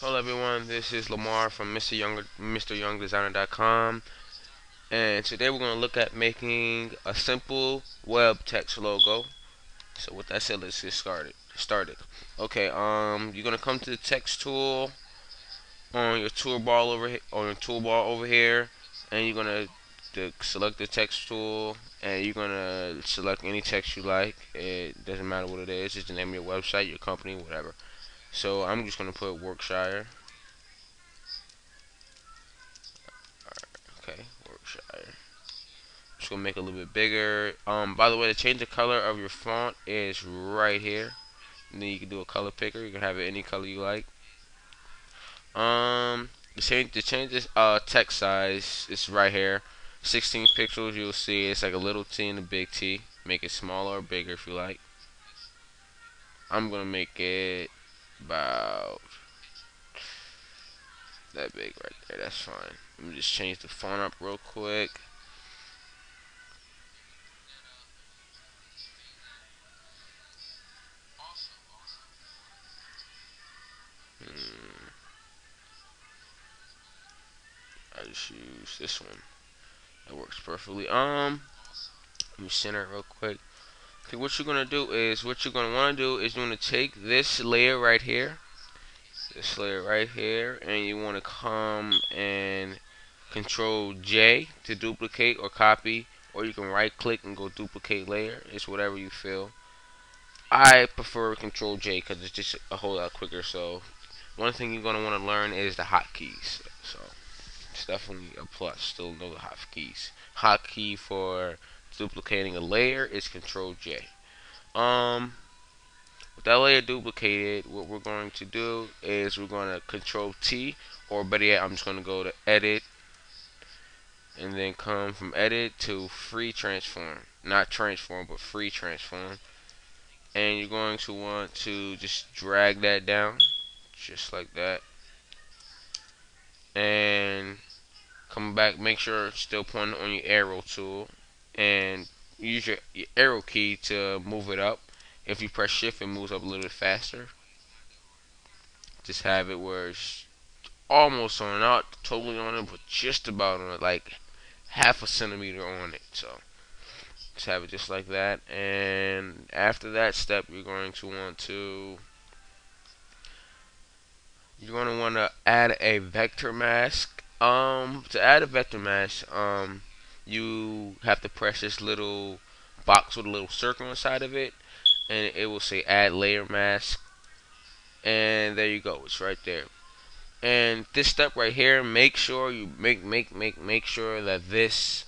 Hello everyone, this is Lamar from MrYoungDesigner.com, and today we're going to look at making a simple web text logo. So with that said, let's get started. Okay, you're going to come to the text tool on your toolbar over here, and you're going to select the text tool, and you're going to select any text you like. It doesn't matter what it is, it's the name of your website, your company, whatever. So I'm just going to put Workshire. Okay, Workshire. Just gonna make it a little bit bigger. By the way, to change the color of your font is right here. And then you can do a color picker. You can have it any color you like. To change this text size, it's right here. 16 pixels. You'll see it's like a little T and a big T. Make it smaller or bigger if you like. I'm gonna make it about that big right there. That's fine. Let me just change the font up real quick. Hmm, I just use this one. That works perfectly. Let me center it real quick. Okay, what you're gonna want to do is you're gonna take this layer right here, and you want to come and Control J to duplicate or copy, or you can right click and go duplicate layer. It's whatever you feel. I prefer Control J because it's just a whole lot quicker. So one thing you're gonna want to learn is the hotkeys. So it's definitely a plus. Still know the hotkeys. Hotkey for duplicating a layer is Control J. Um, with that layer duplicated, what we're going to do is we're going to Control T, or better yet, I'm just going to go to Edit, and then come from Edit to Free Transform. Not Transform, but Free Transform. And you're going to want to just drag that down, just like that. And come back, make sure it's still pointing on your arrow tool, and use your arrow key to move it up. If you press shift, it moves up a little bit faster. Just have it where it's almost on, not totally on it, but just about on it, like half a centimeter on it. So just have it just like that. And after that step, you're going to want to add a vector mask. To add a vector mask, you have to press this little box with a little circle inside of it, and it will say add layer mask. And there you go, it's right there. And this step right here, make sure you make sure that this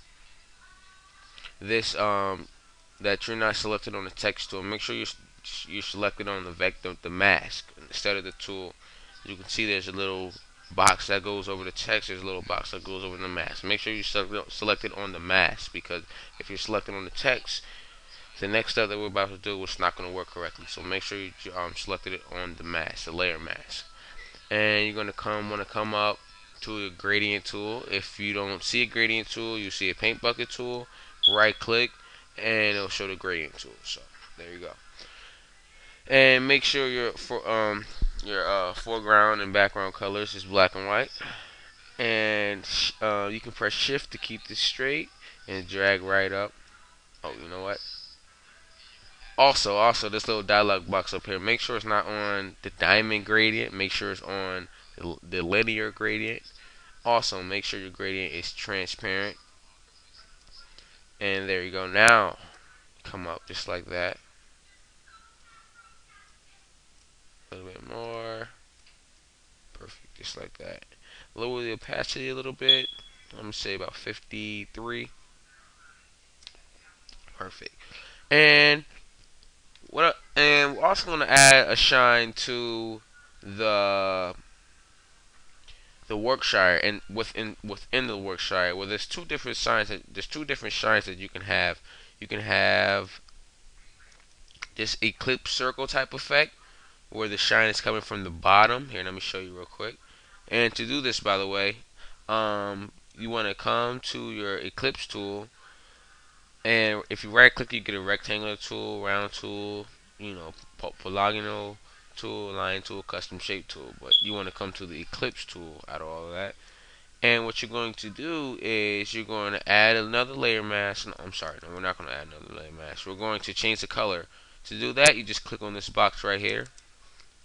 that you're not selected on the text tool. Make sure you're selected on the mask instead of the tool. You can see there's a little box that goes over the text. There's a little box that goes over the mask. Make sure you selected on the mask, because if you're selected on the text, the next step that we're about to do is not going to work correctly. So make sure you selected it on the mask, the layer mask. And you're gonna want to come up to a gradient tool. If you don't see a gradient tool, you see a paint bucket tool. Right click, and it'll show the gradient tool. So there you go. And make sure your foreground and background colors is black and white. And you can press shift to keep this straight and drag right up. Oh, you know what? Also, this little dialog box up here, make sure it's not on the diamond gradient. Make sure it's on the linear gradient. Also, make sure your gradient is transparent. And there you go. Now, come up just like that. A little bit more. Perfect, just like that. Lower the opacity a little bit. I'm gonna say about 53. Perfect. And we're also gonna add a shine to the the Workshire, and within the Workshire, well, there's two different shines that you can have. You can have this eclipse circle type effect, where the shine is coming from the bottom. Here, let me show you real quick. And to do this, by the way, you want to come to your eclipse tool, and if you right click, you get a rectangular tool, round tool, you know, polygonal tool, line tool, custom shape tool, but you want to come to the ellipse tool out of all of that. And what you're going to do is you're going to add another layer mask. No, I'm sorry, no, we're not going to add another layer mask. We're going to change the color. To do that, you just click on this box right here,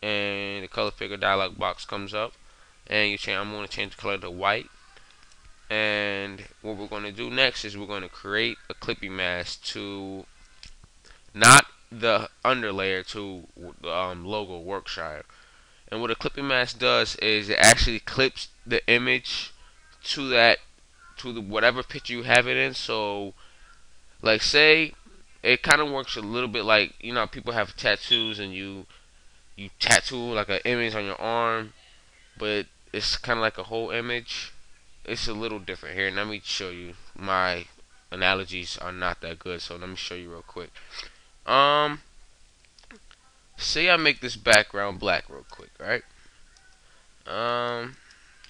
and the color picker dialog box comes up, and you change. I'm going to change the color to white. And what we're going to do next is we're going to create a clipping mask to not the underlayer to the logo Workshire. And what a clipping mask does is it actually clips the image to that to the whatever picture you have it in. So, like, say it kind of works a little bit like, you know, people have tattoos and you tattoo like an image on your arm, but it's kind of like a whole image. It's a little different here. Let me show you. My analogies are not that good, so let me show you real quick. Um, Say I make this background black real quick, right?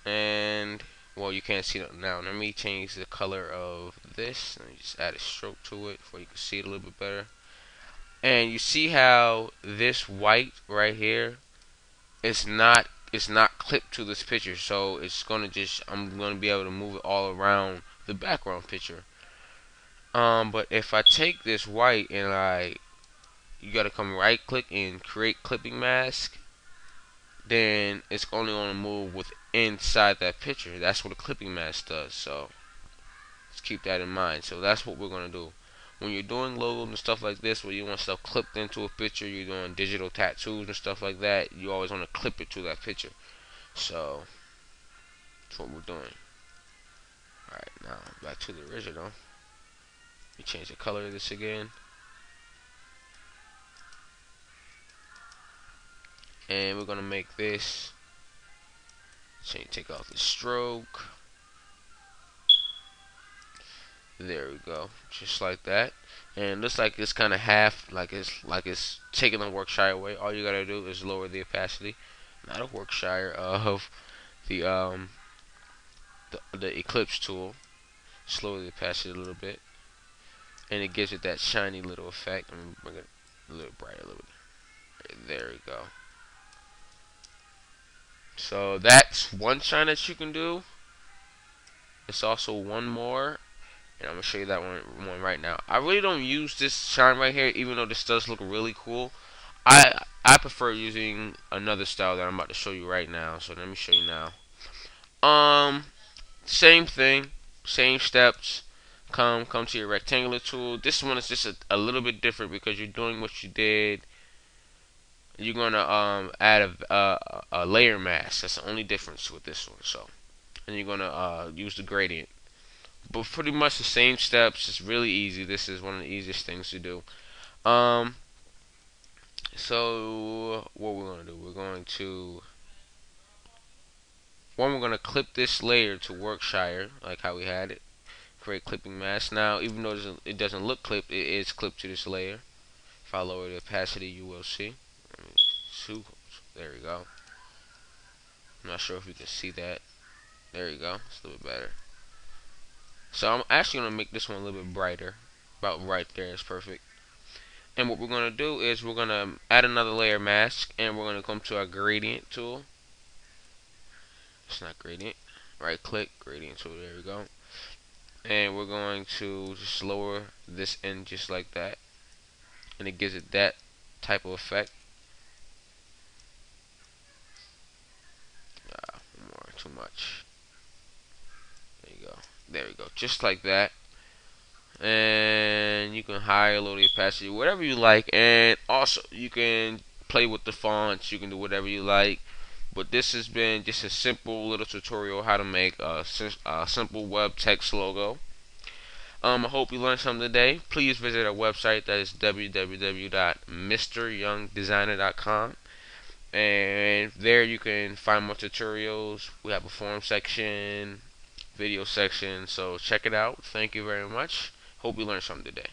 And well, you can't see it now. Let me change the color of this and just add a stroke to it so you can see it a little bit better. And you see how this white right here is not clipped to this picture, so it's gonna just I'm gonna be able to move it all around the background picture. But if I take this white and you gotta come right click and create clipping mask, then it's only gonna move with inside that picture. That's what a clipping mask does. So let's keep that in mind. So that's what we're gonna do. When you're doing logos and stuff like this, where you want stuff clipped into a picture, you're doing digital tattoos and stuff like that, you always want to clip it to that picture. So that's what we're doing. Alright, now back to the original. We change the color of this again. And we're gonna make this take off the stroke. There we go, just like that. And it looks like it's kind of half, like it's taking the Workshire away. All you gotta do is lower the opacity, not a Workshire, of the ellipse tool. Just lower the opacity a little bit, and it gives it that shiny little effect. I'm gonna bring it a little brighter, a little bit. Right, there we go. So that's one shine that you can do. It's also one more, and I'm gonna show you that one right now. I really don't use this shine right here, even though this does look really cool. I prefer using another style that I'm about to show you right now. So let me show you now. Same thing, same steps. Come to your rectangular tool. This one is just a little bit different because you're doing what you did. You're gonna add a layer mask. That's the only difference with this one. So, and you're gonna use the gradient. But pretty much the same steps. It's really easy. This is one of the easiest things to do. So what we're gonna do? We're gonna clip this layer to Workshire, like how we had it. Create clipping mask. Now, even though it doesn't look clipped, it is clipped to this layer. If I lower the opacity, you will see. There we go. I'm not sure if you can see that. There you go. It's a little bit better. So I'm actually gonna make this one a little bit brighter. About right there is perfect. And what we're gonna do is we're gonna add another layer mask, and we're gonna come to our gradient tool. It's not gradient. Right click, gradient tool. There we go. And we're going to just lower this end just like that, and it gives it that type of effect. More, too much. There you go. There we go. Just like that. And you can higher, lower the opacity, whatever you like. And also, you can play with the fonts. You can do whatever you like. But this has been just a simple little tutorial how to make a simple web text logo. I hope you learned something today. Please visit our website, that is www.mryoungdesigner.com, and there you can find more tutorials. We have a forum section, video section, so check it out. Thank you very much. Hope you learned something today.